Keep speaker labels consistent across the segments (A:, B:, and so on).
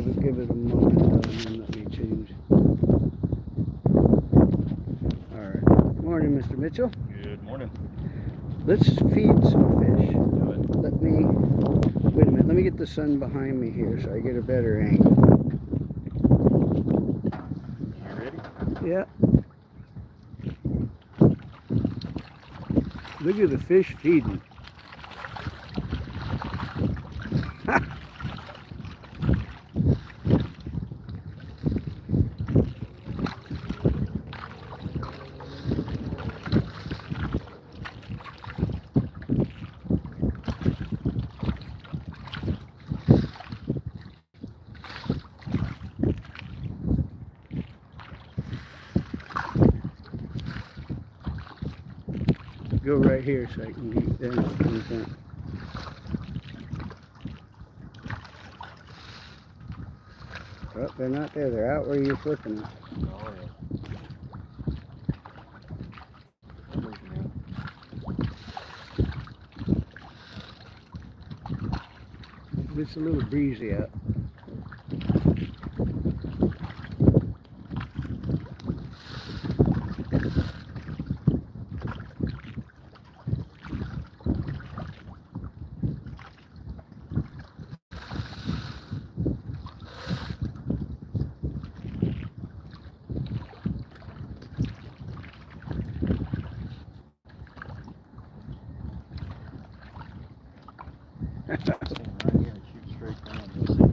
A: give it a moment and then let me change. All right. Good morning, Mr. Mitchell.
B: Good morning.
A: Let's feed some fish.
B: Do it.
A: Wait a minute. Let me get the sun behind me here so I get a better angle.
B: You ready?
A: Yeah. Look at the fish feeding. Go right here so I can get that. Oh, they're not there. They're out where you're flipping them.
B: Oh, yeah. I'm moving now.
A: It's a little breezy out.
B: Stand right here and shoot straight down. You'll see.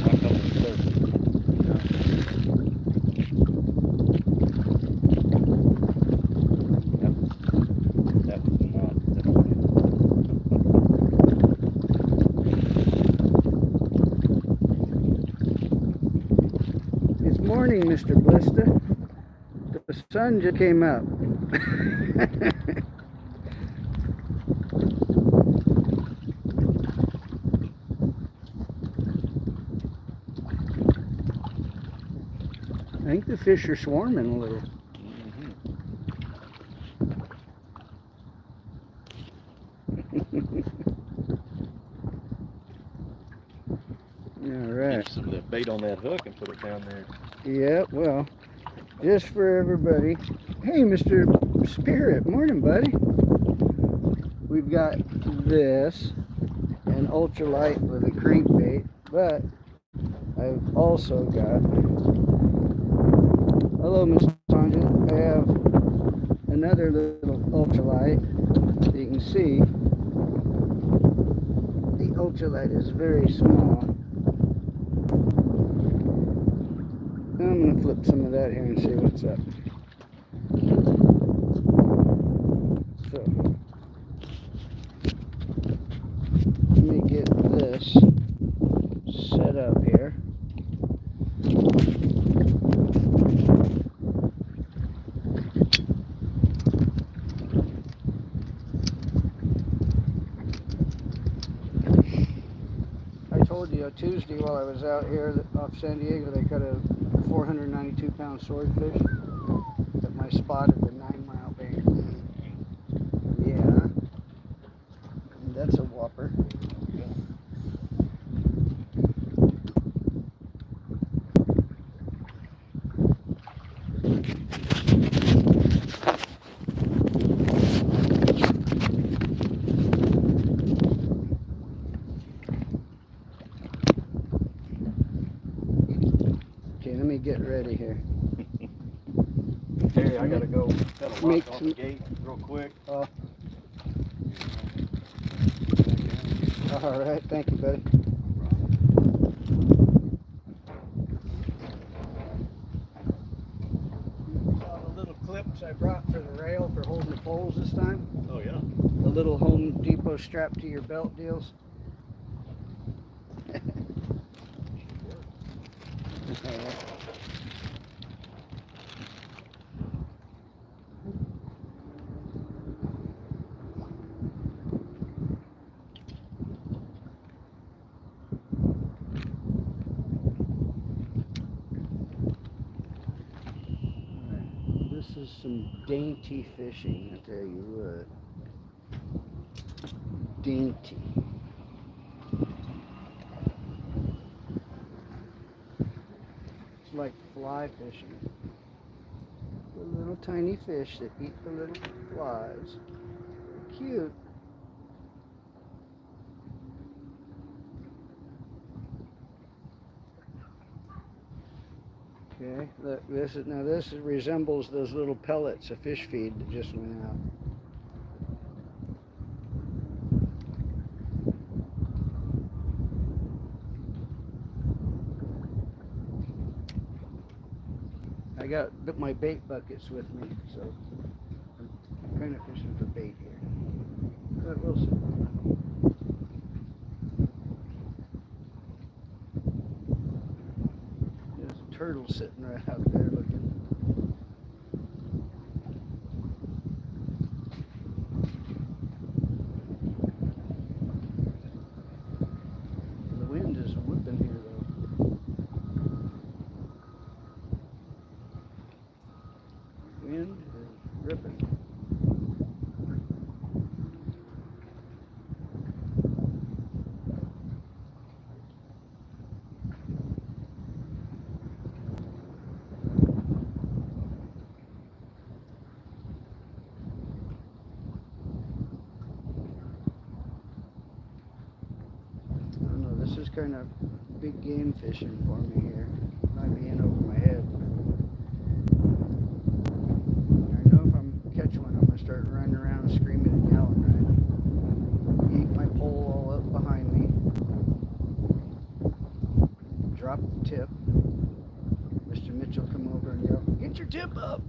B: Not coming to the surface. That was not. That's
A: It's morning, Mr. Blista. The sun just came up. I think the fish are swarming a little. All right.
B: Get some of that bait on that hook and put it down there.
A: Yeah, well, just for everybody. Hey, Mr. Spirit. Morning, buddy. We've got this, an ultralight with a crankbait, but I've also got, hello, Miss Sandra. I have another little ultralight. You can see the ultralight is very small. I'm going to flip some of that here and see what's up. So, let me get this set up here. I told you Tuesday while I was out here off San Diego, they caught a 492-pound swordfish at my spot at the 9 Mile Bay. Yeah, that's a whopper. Okay, let me get ready here.
B: Hey, I gotta go cut a
A: Make
B: lock off
A: some-
B: the gate real quick.
A: All right, thank you, buddy. Saw the little clips I brought for the rail for holding the poles this time.
B: Oh yeah.
A: The little Home Depot strap to your belt deals. This is some dainty fishing, I tell you what. Dainty. like fly fishing. The little tiny fish that eat the little flies. They're cute. Okay, look, this resembles those little pellets of fish feed that just went out. I got my bait buckets with me, so I'm kind of fishing for bait here. But we'll see. There's a turtle sitting right out there looking. The wind is whipping here though. Wind is ripping. I don't know, this is kind of big game fishing for me here. Might be in over my head. I know if I'm catch one, I'm gonna start running around screaming and yelling, right? Yank my pole all up behind me. Drop the tip. Mr. Mitchell come over and yell, "Get your tip up!"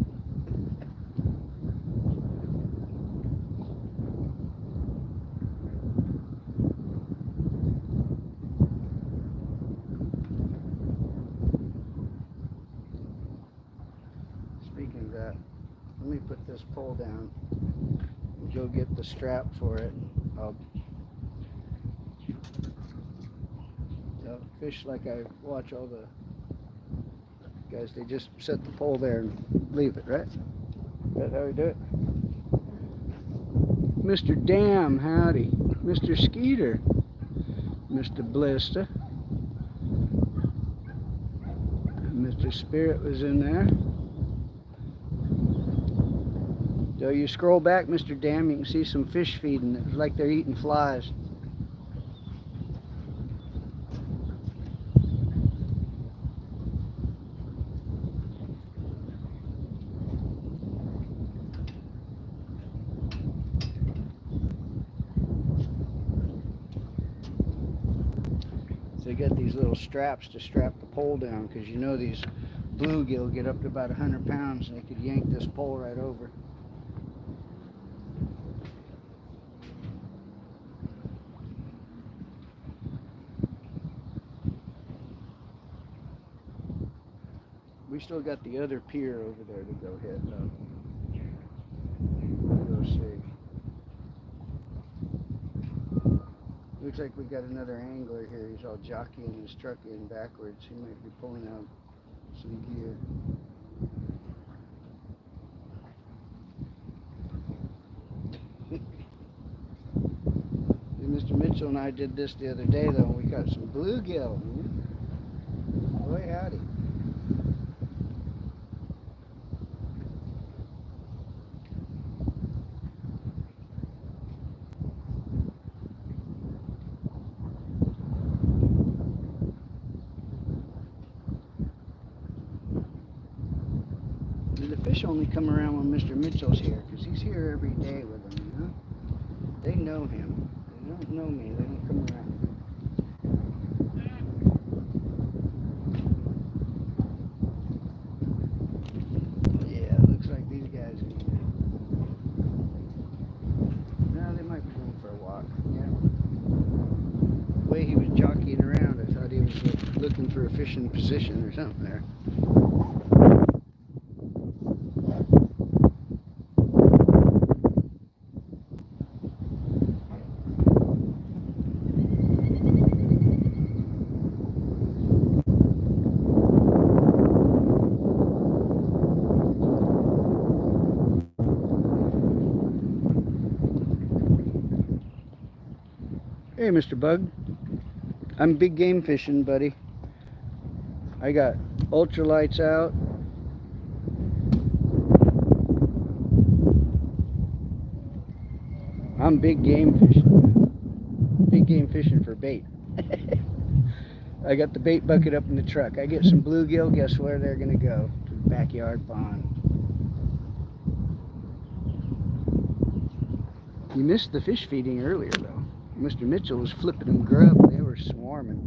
A: Speaking of that, let me put this pole down and go get the strap for it. I'll fish like I watch all the guys. They just set the pole there and leave it, right? Is that how we do it? Mr. Dam, howdy. Mr. Skeeter. Mr. Blista. Mr. Spirit was in there. So you scroll back, Mr. Dam, you can see some fish feeding. It's like they're eating flies. So they got these little straps to strap the pole down, because you know these bluegill get up to about 100 pounds and they could yank this pole right over. We still got the other pier over there to go hit though. We'll go see. Looks like we got another angler here. He's all jockeying his truck in backwards. He might be pulling out some gear. Mr. Mitchell and I did this the other day though, and we got some bluegill. Boy howdy. The fish only come around when Mr. Mitchell's here, because he's here every day with them, you know? They know him. They don't know me, they don't come around. Yeah, looks like these guys are here. No, they might be going for a walk, yeah. The way he was jockeying around, I thought he was looking for a fishing position or something there. Hey, Mr. Bug. I'm big game fishing, buddy. I got ultralights out. I'm big game fishing. Big game fishing for bait. I got the bait bucket up in the truck. I get some bluegill. Guess where they're going to go? To the backyard pond. You missed the fish feeding earlier, though. Mr. Mitchell was flipping them grub. They were swarming.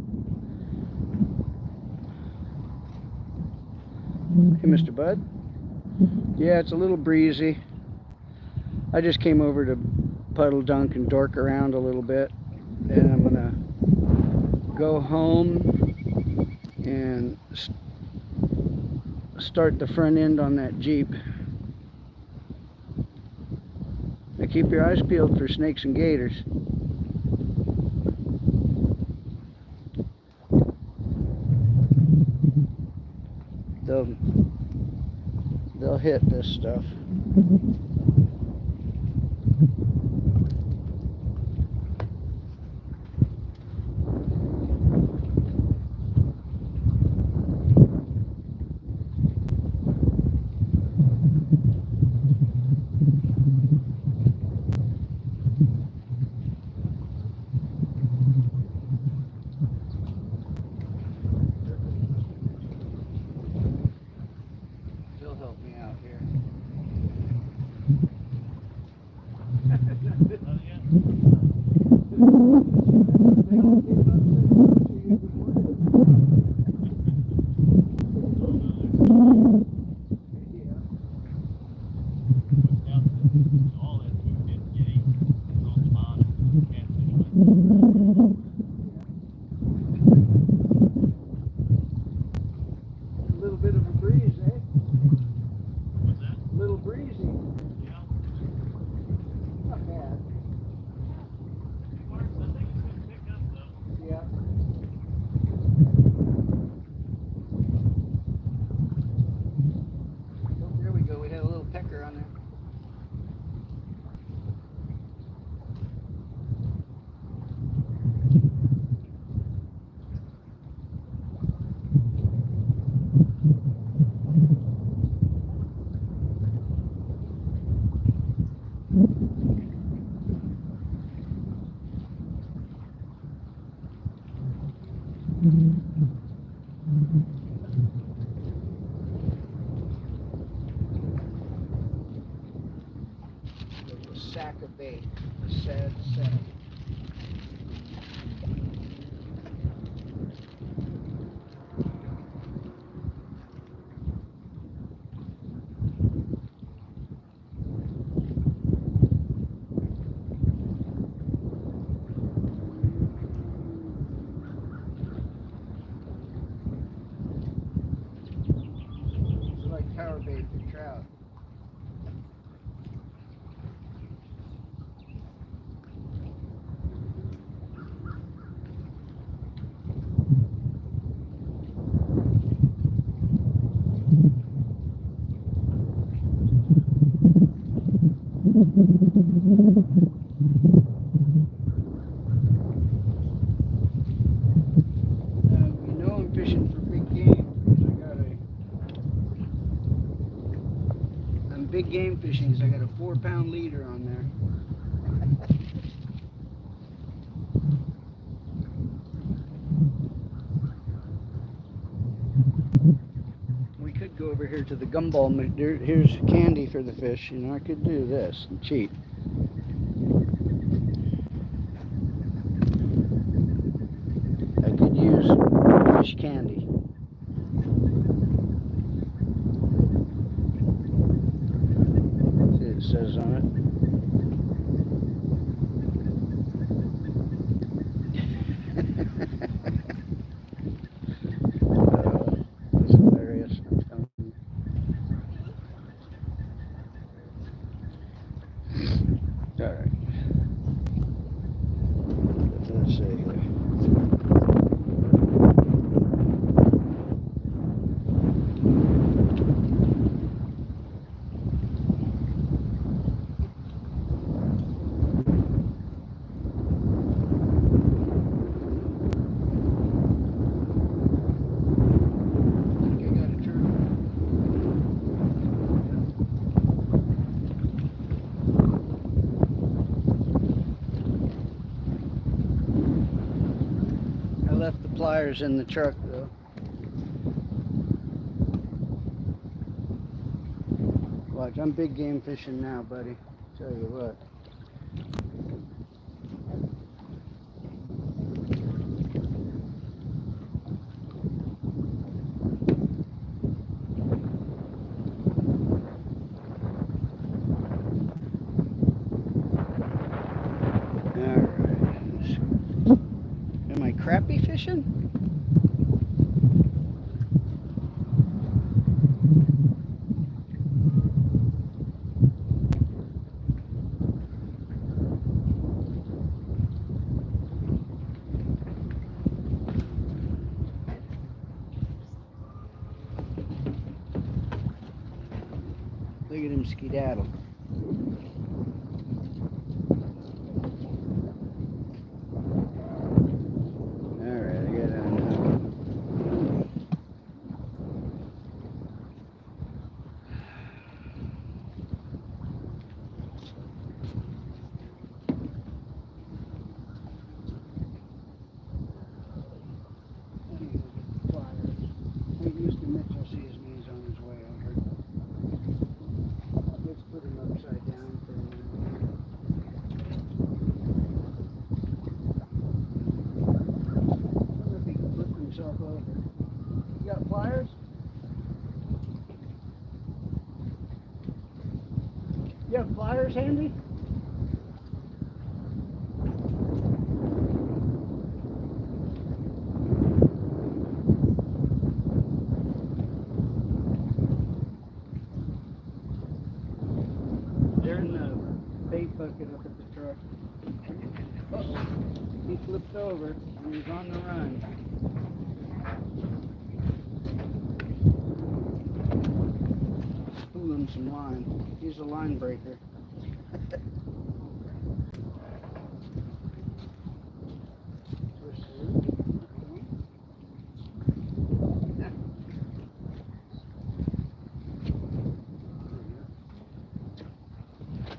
A: Hey, Mr. Bud. Yeah, it's a little breezy. I just came over to puddle dunk and dork around a little bit. And I'm going to go home and start the front end on that Jeep. Now keep your eyes peeled for snakes and gators. They'll hit this stuff. They'll help me out here. A little bit of a breeze, eh?
B: What's that?
A: A little breezy.
B: Yeah.
A: Not bad.
B: Marks, I think it's gonna pick up though.
A: Yeah. Oh, there we go. We had a little pecker on there. A sack of bait. A sad sack. It's like power bait for trout. You know I'm fishing for big game because I'm big game fishing because I got a 4-pound leader on there. We could go over here to the gumball. Here's candy for the fish. You know, I could do this and cheat. I could use fish candy. See what it says on it. That's hilarious. All right. Let's see here. left the pliers in the truck though. Watch, I'm big game fishing now, buddy. Tell you what. Am I crappie fishing? Look at him skedaddle. Mr. Mitchell sees me, he's on his way over. Let's put him upside down for a minute. I wonder if he can flip himself over. You got pliers? You have pliers handy? They're in the bait bucket up at the truck. Uh-oh. He flipped over and he's on the run. Pull him some line. He's a line breaker.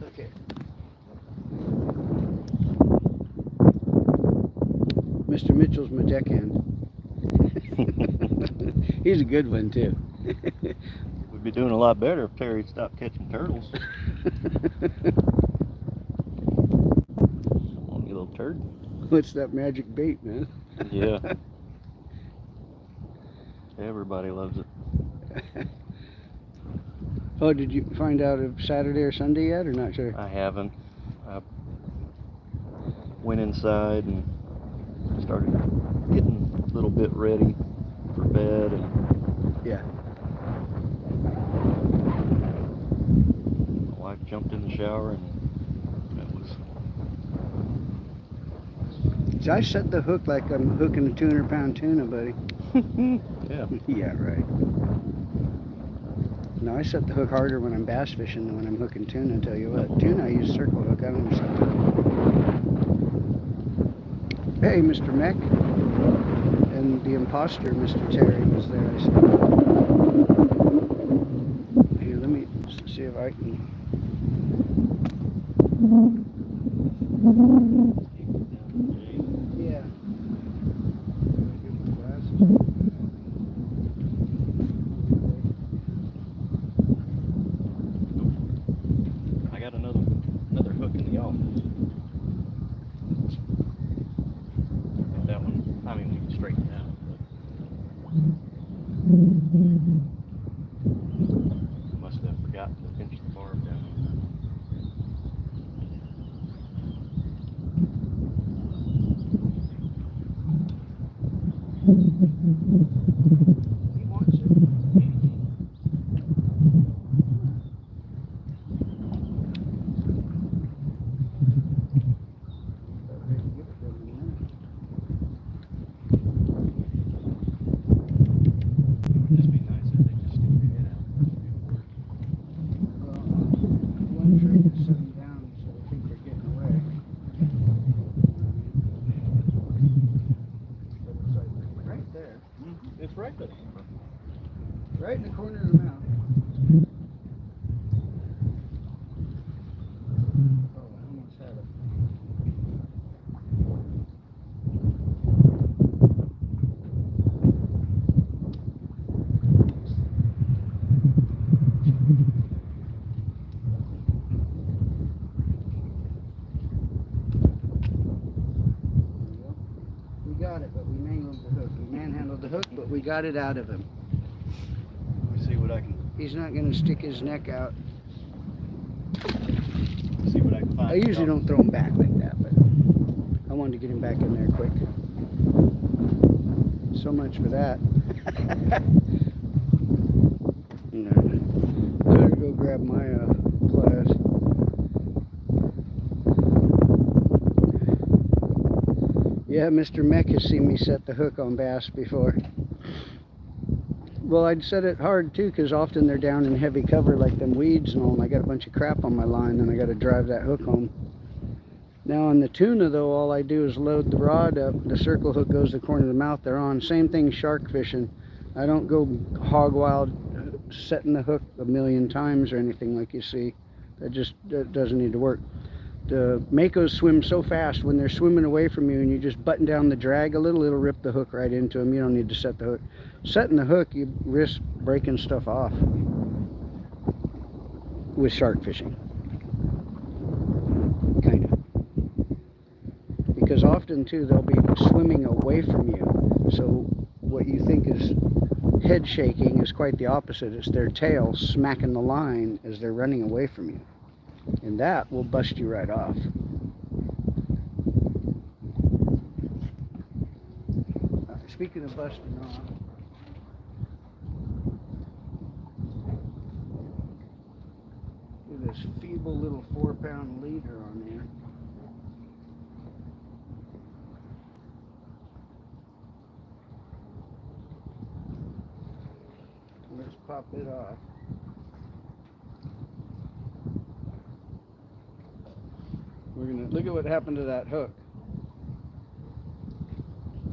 A: Okay. Mr. Mitchell's my deckhand. He's a good one too.
B: We'd be doing a lot better if Terry stopped catching turtles. On you little turd.
A: What's that magic bait, man?
B: Yeah. Everybody loves it.
A: Oh, did you find out if Saturday or Sunday yet, or not sure?
B: I haven't. I went inside and started getting a little bit ready for bed, and
A: Yeah.
B: my wife jumped in the shower, and that was.
A: See, I set the hook like I'm hooking a 200-pound tuna, buddy.
B: Yeah.
A: Yeah, right. No, I set the hook harder when I'm bass fishing than when I'm hooking tuna, tell you what. Tuna, I use circle hook. I don't set the hook. Hey, Mr. Meck. And the imposter, Mr. Terry, was there, I said. Here, let me see if I can... Yeah. Get my glasses.
B: I got another hook in the office. That one, I mean, we can straighten it out. But must have forgotten to pinch the barb down.
A: He wants it.
B: It'd just be nice if they just stick their head out.
A: Well, one trick is set them down so they think they're getting away. But it's like right there.
B: It's right there.
A: Right in the corner of the mouth. Oh, I almost had it. got it, but we mangled the hook. We manhandled the hook, but we got it out of him.
B: Let me see what I can.
A: He's not going to stick his neck out.
B: See what I can find.
A: I usually don't throw him back like that, but I wanted to get him back in there quick. So much for that. Let me go grab my pliers. Yeah, Mr. Mech has seen me set the hook on bass before. Well, I'd set it hard too, because often they're down in heavy cover like them weeds and all, and I got a bunch of crap on my line, and I got to drive that hook home. Now on the tuna though, all I do is load the rod up, the circle hook goes to the corner of the mouth they're on. Same thing shark fishing. I don't go hog wild setting the hook a million times or anything like you see. That doesn't need to work. The makos swim so fast, when they're swimming away from you and you just button down the drag a little, it'll rip the hook right into them. You don't need to set the hook. Setting the hook, you risk breaking stuff off with shark fishing. Kind of. Because often too, they'll be swimming away from you. So what you think is head shaking is quite the opposite. It's their tail smacking the line as they're running away from you. And that will bust you right off. Speaking of busting off, look at this feeble little 4-pound leader on there. Let's pop it off. We're gonna look at what happened to that hook.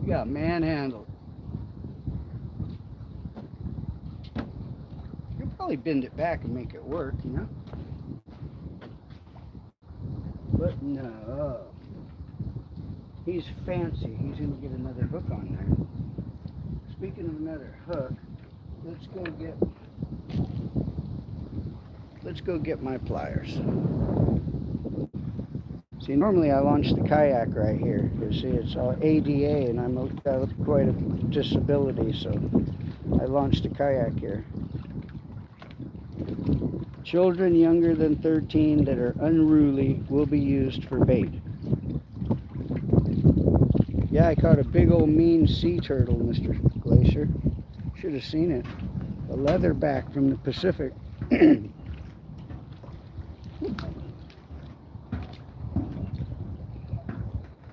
A: You got manhandled. You can probably bend it back and make it work, you know? But no. He's fancy. He's gonna get another hook on there. Speaking of another hook, let's go get my pliers. See, normally I launch the kayak right here. You see, it's all ADA, and I'm got quite a disability, so I launched the kayak here. Children younger than 13 that are unruly will be used for bait. Yeah, I caught a big old mean sea turtle, Mr. Glacier. Should have seen it. A leatherback from the Pacific.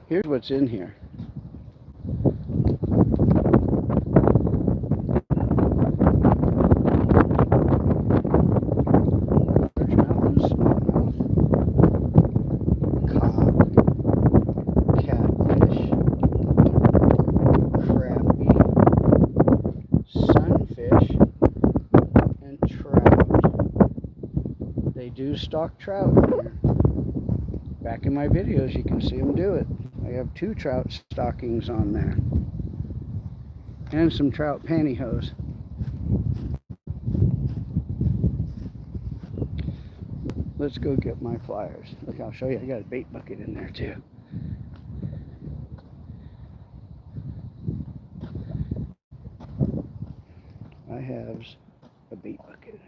A: Here's what's in here. Largemouth and smallmouth, cod, catfish, crappie, sunfish, and trout. They do stock trout here. Back in my videos, you can see them do it. I have 2 trout stockings on there and some trout pantyhose. Let's go get my pliers. Look, I'll show you. I got a bait bucket in there too. I have a bait bucket.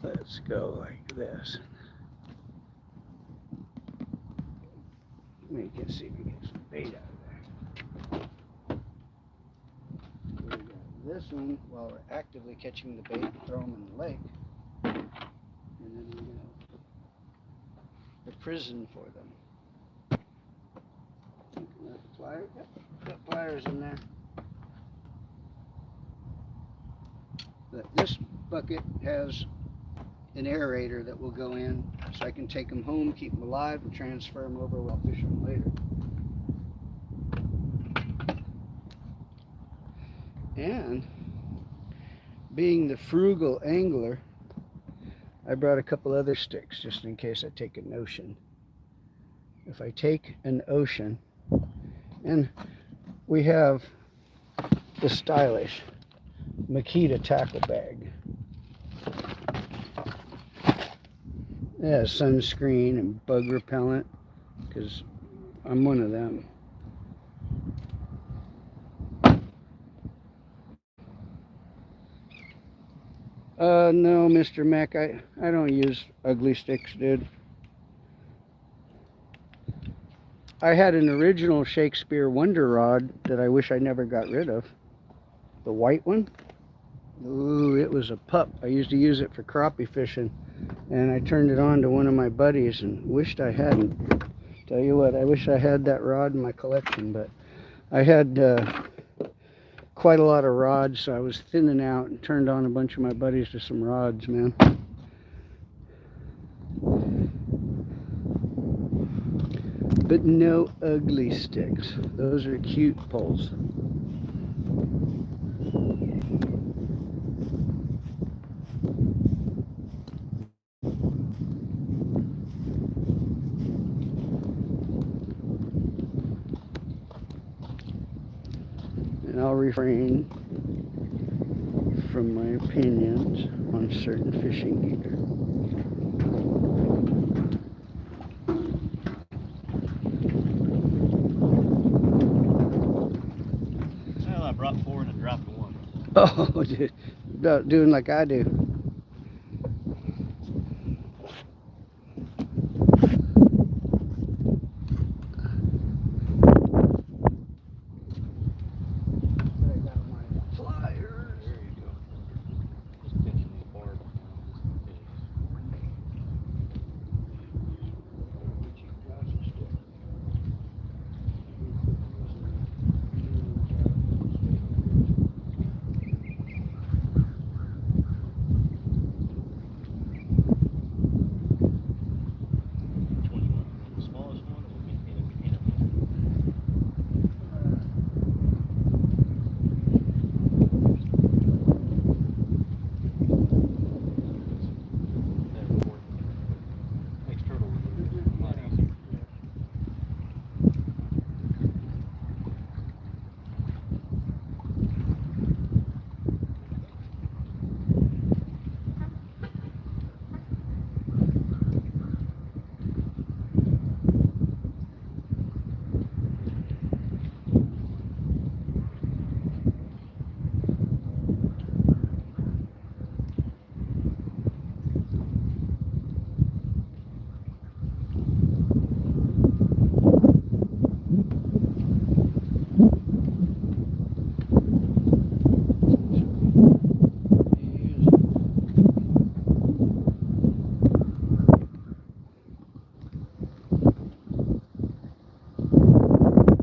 A: Let's go like this. We can see if we get some bait out of there. We got this one while we're actively catching the bait and throw them in the lake. And then we got the prison for them. Pliers? Yep, got pliers in there. This bucket has an aerator that will go in, so I can take them home, keep them alive, and transfer them over while I'll fish them later. And being the frugal angler, I brought a couple other sticks just in case I take an ocean. If I take an ocean, and we have the Stylish Makita tackle bag. It has sunscreen and bug repellent, because I'm one of them. No, Mr. Mac, I don't use ugly sticks, dude. I had an original Shakespeare Wonder Rod that I wish I never got rid of. The white one. Ooh, it was a pup. I used to use it for crappie fishing, and I turned it on to one of my buddies and wished I hadn't. Tell you what, I wish I had that rod in my collection, but I had quite a lot of rods, so I was thinning out and turned on a bunch of my buddies to some rods, man. But no ugly sticks. Those are cute poles. And I'll refrain from my opinions on certain fishing gear.
B: Well, I brought 4 and I dropped 1.
A: Oh, dude, doing like I do.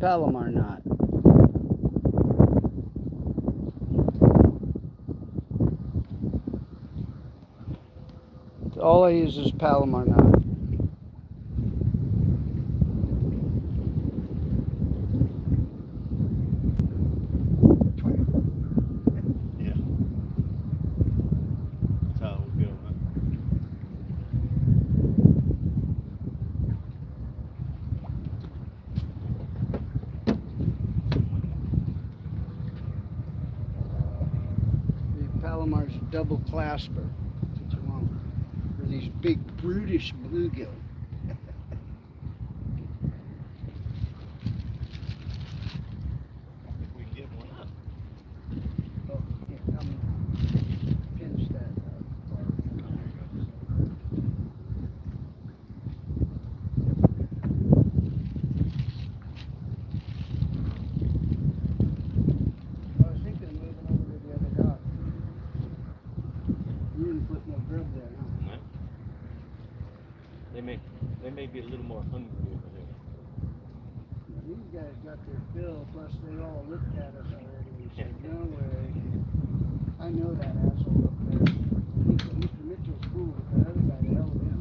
A: Palomar knot. All I use is Palomar knot.
B: Yeah. That's how it would go, huh?
A: The Palomar's double clasper. That's what you want for these big brutish bluegill.
B: If we can get one up.
A: Oh, here, come pinch that. I was thinking of moving over to the other dock. You didn't put no grub there, huh?
B: No. They may be a little more hungry over there.
A: These guys got their fill, plus they all looked at us already and said, no way. I know that asshole up there. Mr. Mitchell's cool, but that other guy, the hell with him.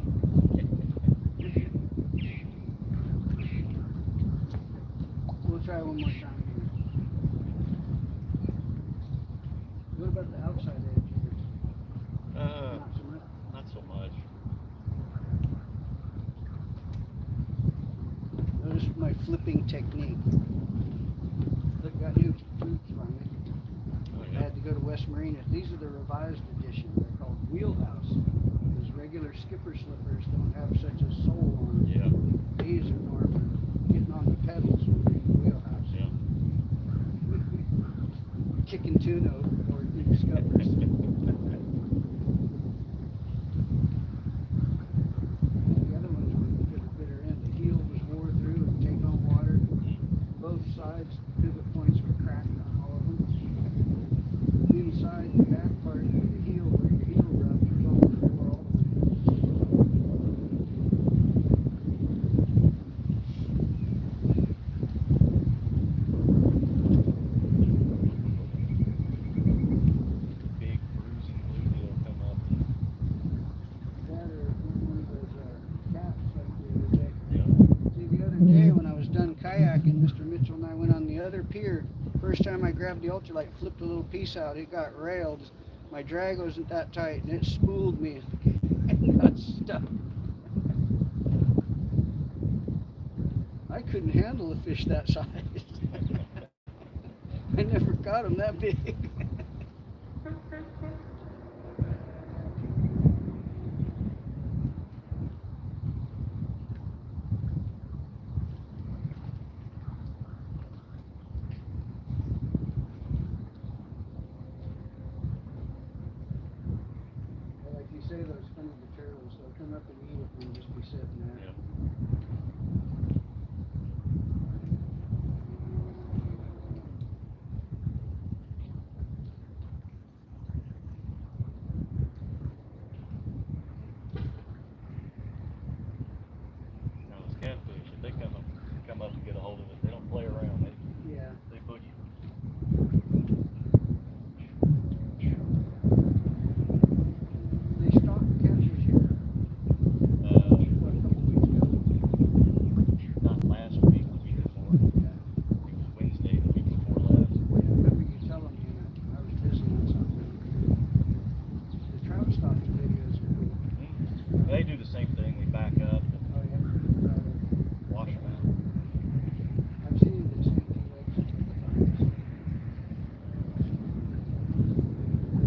A: We'll try one more time here. What about the outside edge here? Not so much.
B: Not so much.
A: Notice my flipping technique. Look, got new boots on me.
B: Oh,
A: I had to go to West Wheelhouse Marina. These are the revised edition. They're called Wheelhouse. Because regular skipper slippers don't have such a sole on them.
C: Yeah.
A: These are more for getting on the pedals with the Wheelhouse.
C: Yeah.
A: Kicking tuna overboard new scuppers. The other ones were to the bitter end. The heel was wore through and take on water. Both sides, pivot points were cracked on all of them. Inside the back part of the heel, where your heel rubs, was all the floor all the way.
C: Big bruising blue will come up.
A: That or one of those caps like the other day.
C: Yeah.
A: See, the other day when I was done kayaking, Mr. Mitchell and I went on the other pier. First time I grabbed the ultralight, flipped a little piece out, it got railed. My drag wasn't that tight and it spooled me and got stuck. I couldn't handle a fish that size. I never caught them that big. Like you say, those funny turtles, they'll come up and eat it and just be sitting there.
C: Yeah. Now those catfish, if they come up and get a hold of it, they don't play around.
A: Yeah.
C: They boogie.
A: They stopped catches here, what, a couple weeks ago?
C: Not last week, the week before. It was Wednesday, the week before last.
A: I remember you telling me that I was busy on something. The trout stopping videos are cool.
C: They do the same thing. They back up and
A: Oh, yeah.
C: wash them out.
A: I've seen the same thing like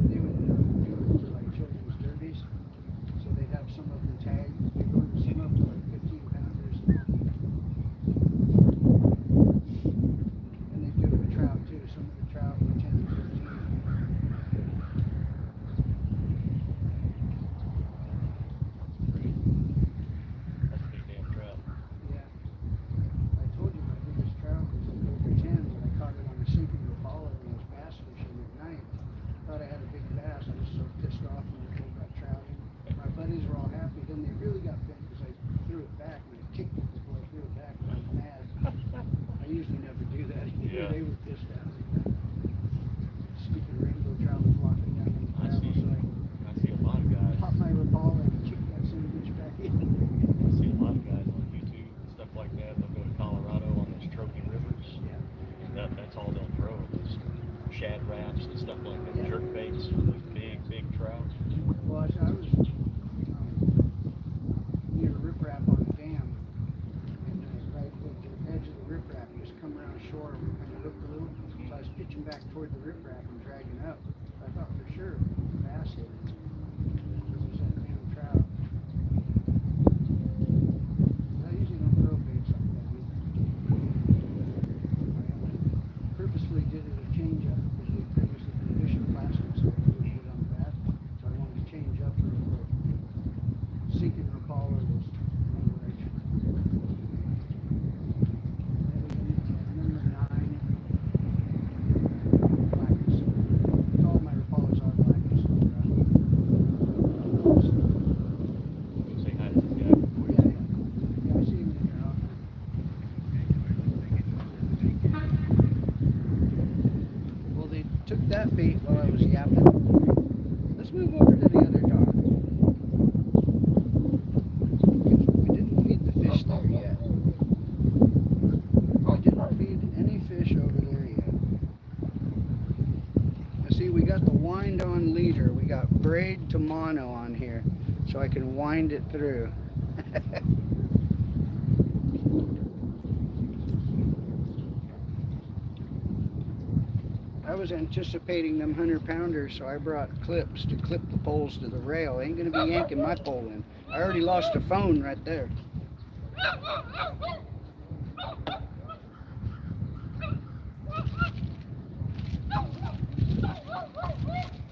A: they would do it for like children's derbies. So they'd have some of them tagged. They go and some of them like 15-pounders. And they do it with trout too. Some of the trout were 10 and 15.
C: That's a big damn trout.
A: Yeah. I told you my biggest trout was like over 10, but I caught it on a sinking Rapala when I was bass fishing at night. Thought I had a big bass. I was so pissed off when I pulled that trout in. My buddies were all happy. Then they really got bent because I threw it back and I kicked it before I threw it back. And I was mad. I usually never do that.
C: Yeah.
A: They were pissed at me. Stupid rainbow trout flocking down in the
C: I
A: gravel.
C: see.
A: So
C: I see a lot of guys.
A: I popped my Rapala and kicked that son of a bitch back in.
C: I see a lot of guys on YouTube and stuff like that. They'll go to Colorado on those trophy rivers.
A: Yeah.
C: And that's all they'll throw. Those shad wraps and stuff like that.
A: Yeah.
C: Jerk baits for those big trout.
A: Well, I was near a riprap on the dam, and right at the edge of the riprap, you just come around shore and kind of hooked a little. So I was pitching back toward the riprap and dragging up. I thought for sure bass hit it. It was that damn trout. I usually don't throw baits like that either. I purposefully did it a change up because we previously been fishing plastic, so I did it on the bass. So I wanted to change up real quick. Sinking Rapala was one direction. Number 9. Black and silver. All my Rapalas are black and silver.
C: Go say hi to this guy before
A: Yeah,
C: you.
A: yeah. Yeah, I see him in there often. Well, they took that bait while I was yapping. Let's move over to the other dock. We didn't feed the fish there yet. We didn't feed any fish over there yet. Now see, we got the wind on leader. We got braid to mono on here, so I can wind it through. I was anticipating them 100-pounders, so I brought clips to clip the poles to the rail. I ain't gonna be yanking my pole in. I already lost a phone right there.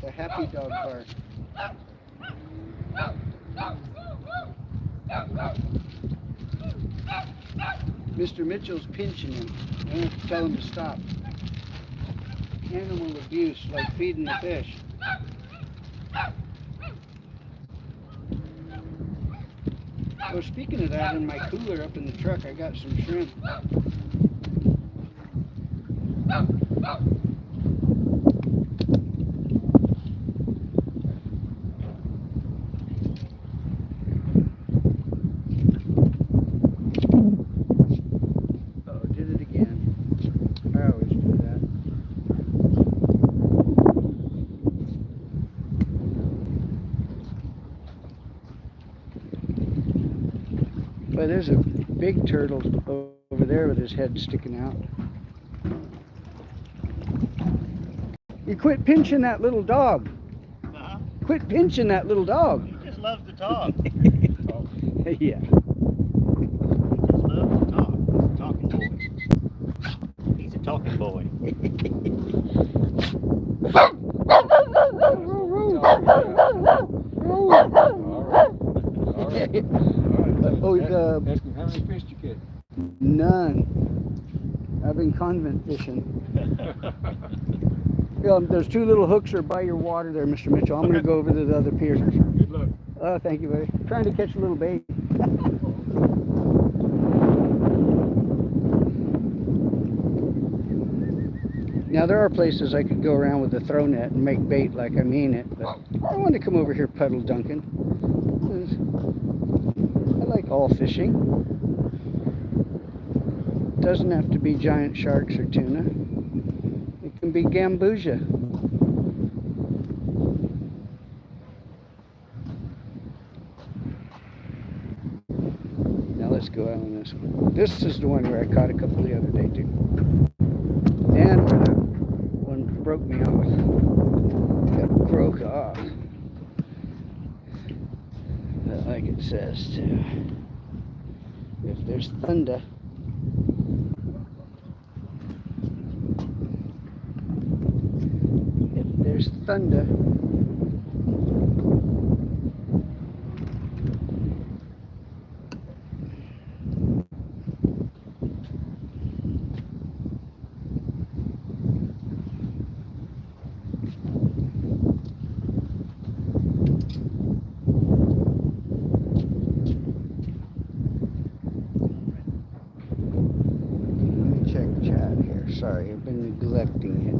A: The happy dog bark. Mr. Mitchell's pinching him. I have to tell him to stop. Animal abuse, like feeding the fish. Oh, speaking of that, in my cooler up in the truck, I got some shrimp. Oh, did it again. I always do that. Well, there's a big turtle over there with his head sticking out. You quit pinching that little dog.
C: Uh-huh.
A: Quit pinching that little dog.
C: He just loves to talk.
A: Yeah.
C: He just loves to talk. Talking boy. He's a talking boy.
D: Ask him how many fish you get.
A: None. I've been convent fishing. Yeah, those two little hooks are by your water there, Mr. Mitchell. I'm going to go over to the other pier.
D: Good luck.
A: Oh, thank you, buddy. Trying to catch a little bait. Now, there are places I could go around with a throw net and make bait like I mean it, but I want to come over here puddle dunking. I like all fishing. Doesn't have to be giant sharks or tuna. It can be gambusia. Now let's go out on this one. This is the one where I caught a couple the other day too. And where that one broke me off. Got broke off. But like it says too. If there's thunder. If there's thunder. Sorry, I've been neglecting it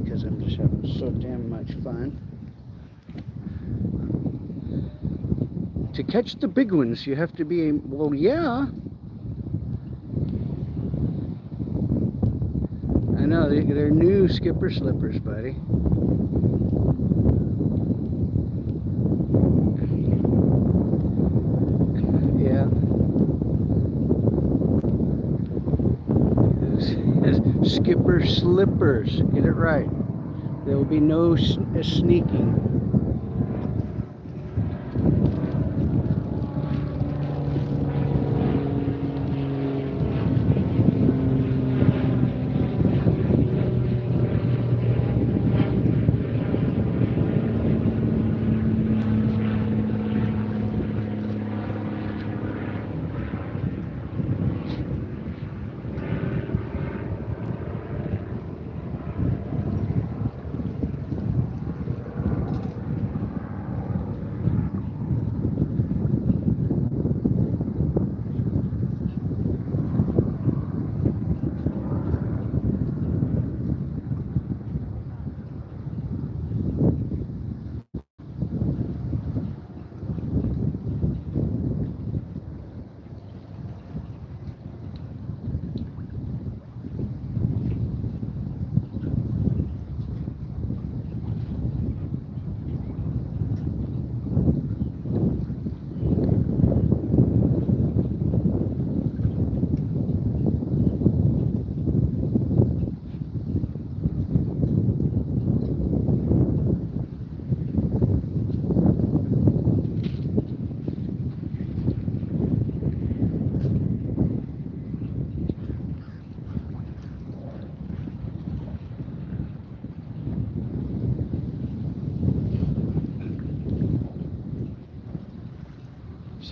A: because I'm just having so damn much fun. To catch the big ones, you have to be, well, yeah. I know, they're new skipper slippers, buddy. Yeah. Skipper slippers. Get it right. There will be no sneaking.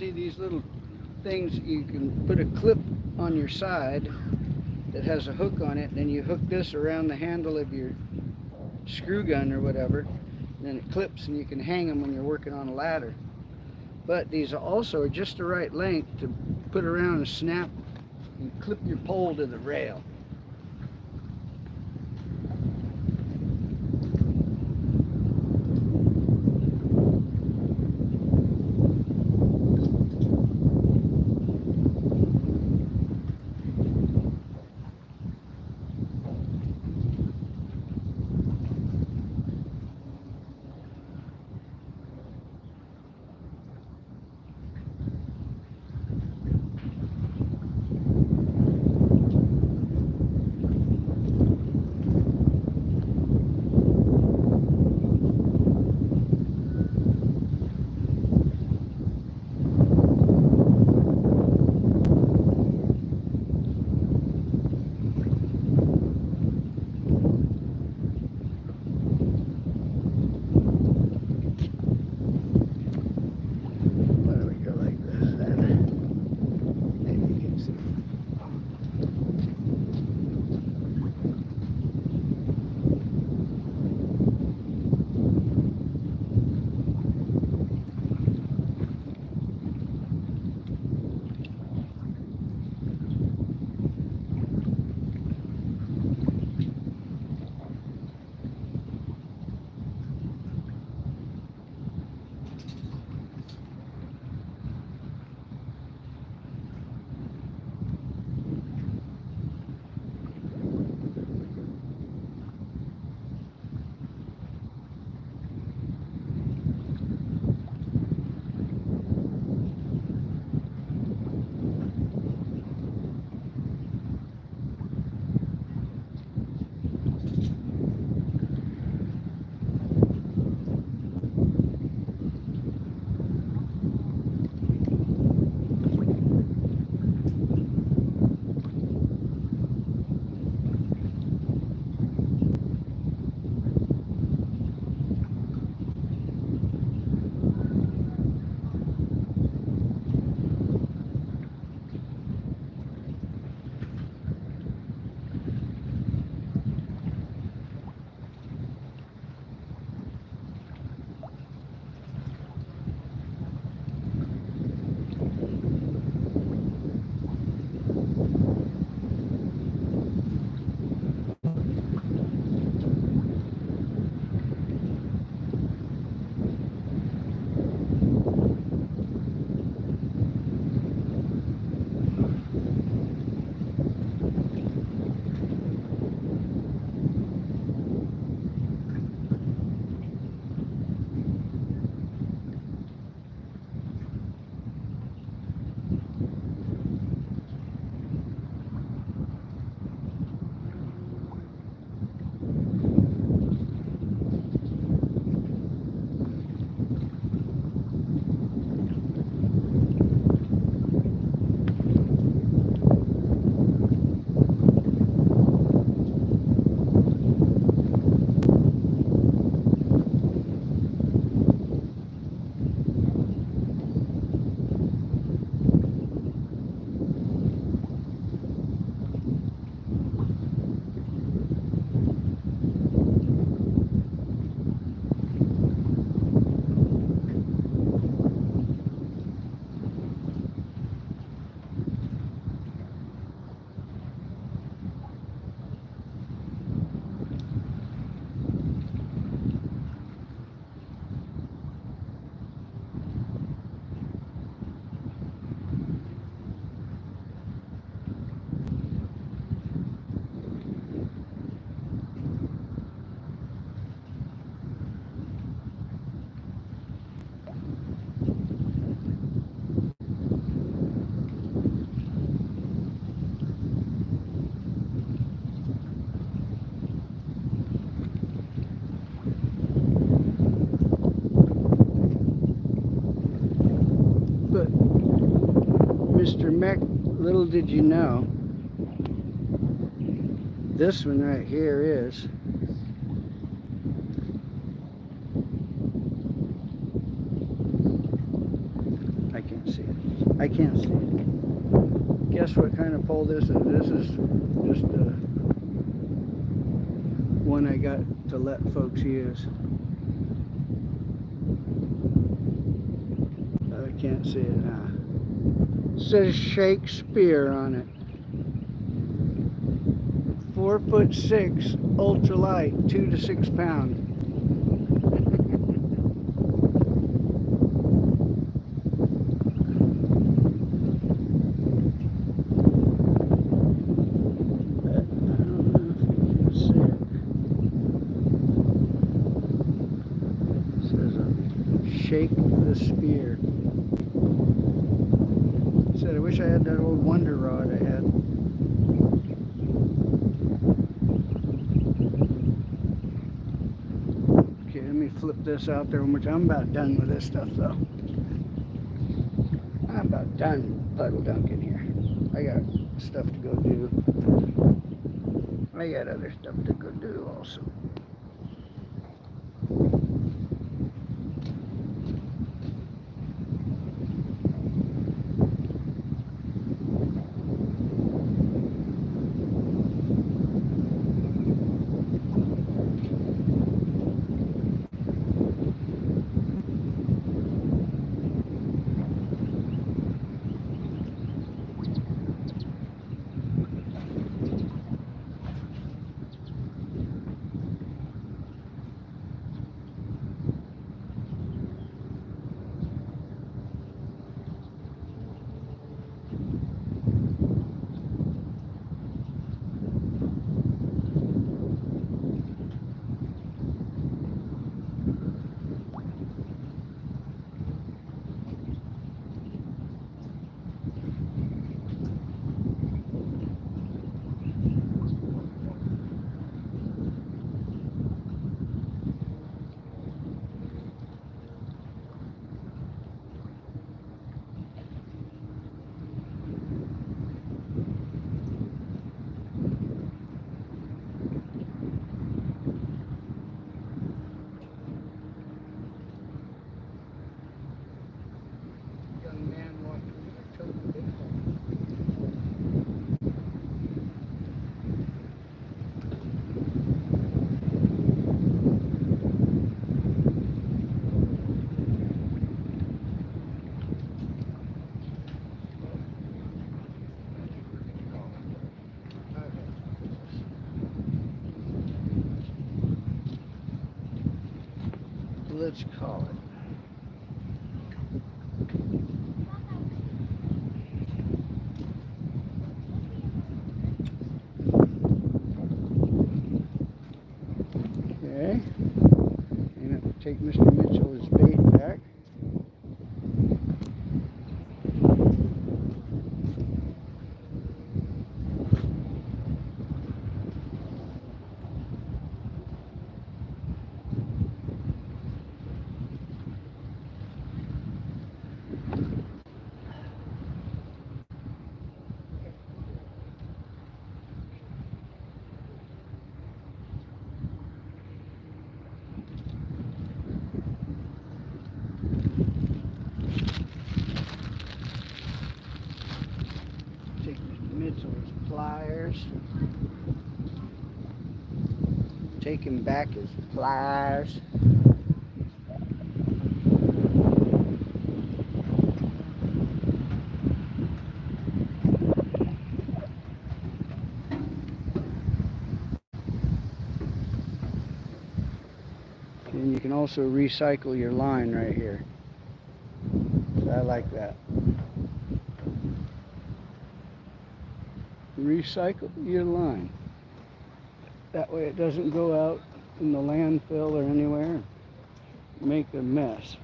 A: see these little things, you can put a clip on your side that has a hook on it, and then you hook this around the handle of your screw gun or whatever, and then it clips and you can hang them when you're working on a ladder. But these also are just the right length to put around and snap and clip your pole to the rail. Why don't we go like this then? Maybe you can see. Mr. Mech, little did you know, this one right here is I can't see it. I can't see it. Guess what kind of pole this is? This is just one I got to let folks use. I can't see it now. It says Shakespeare on it. 4'6", ultralight, 2 to 6 pound. Shake the Spear. Said I wish I had that old Wonder Rod I had. Okay, let me flip this out there one more time. I'm about done with this stuff though. I'm about done puddle dunking here. I got stuff to go do. I got other stuff to go do also. Let's call it. Okay. And it will take Mr. Mitchell's bait back. Mitchell's pliers. Take him back his pliers. And you can also recycle your line right here. So I like that. Recycle your line. That way it doesn't go out in the landfill or anywhere and make a mess.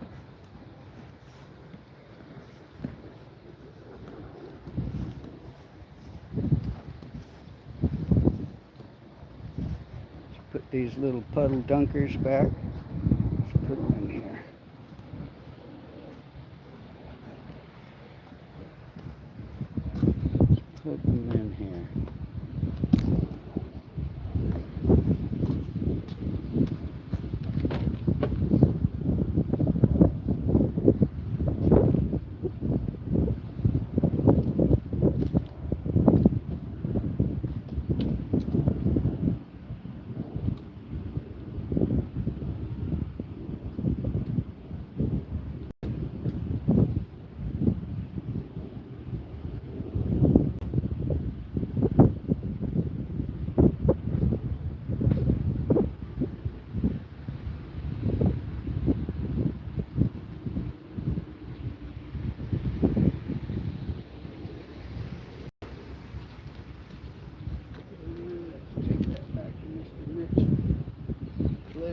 A: Let's put these little puddle dunkers back. Let's put them in here. Put them in here.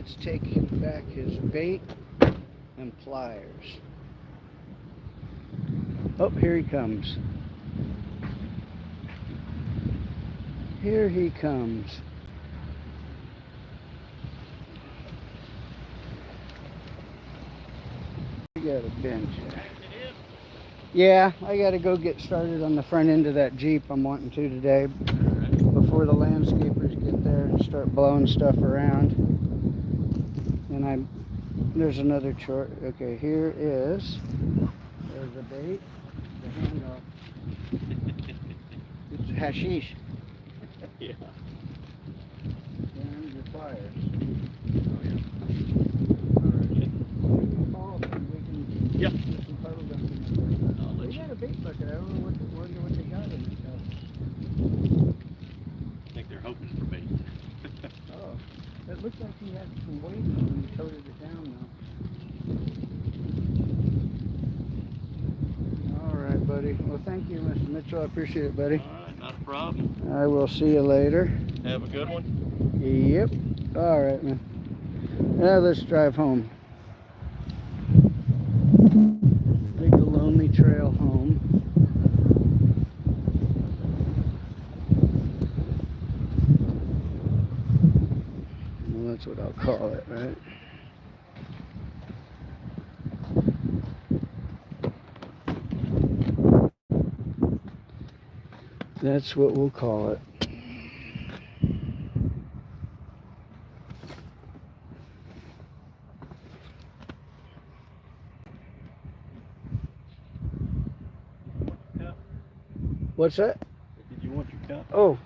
A: let's take him back his bait and pliers. Oh, here he comes. Here he comes. We got a bench here. Yeah, I gotta go get started on the front end of that Jeep I'm wanting to today before the landscapers get there and start blowing stuff around. And there's another chart. Okay, there's the bait, the handoff. It's hashish.
C: Yeah.
A: And your pliers.
C: Oh, yeah.
A: Call so we can
C: Yep.
A: get some puddle dumping.
C: I'll let
A: They
C: you.
A: got a bait bucket. I don't know wonder what they got in it.
C: I think they're hoping for bait.
A: Oh, it looked like he had some weight when he toted it down though. All right, buddy. Well, thank you, Mr. Mitchell. I appreciate it, buddy.
C: All right, not a problem.
A: I will see you later.
C: Have a good one.
A: Yep. All right, man. Now let's drive home. Take the lonely trail home. Well, that's what I'll call it, right? That's what we'll call it. What's that?
C: Did you want your cup?
A: Oh.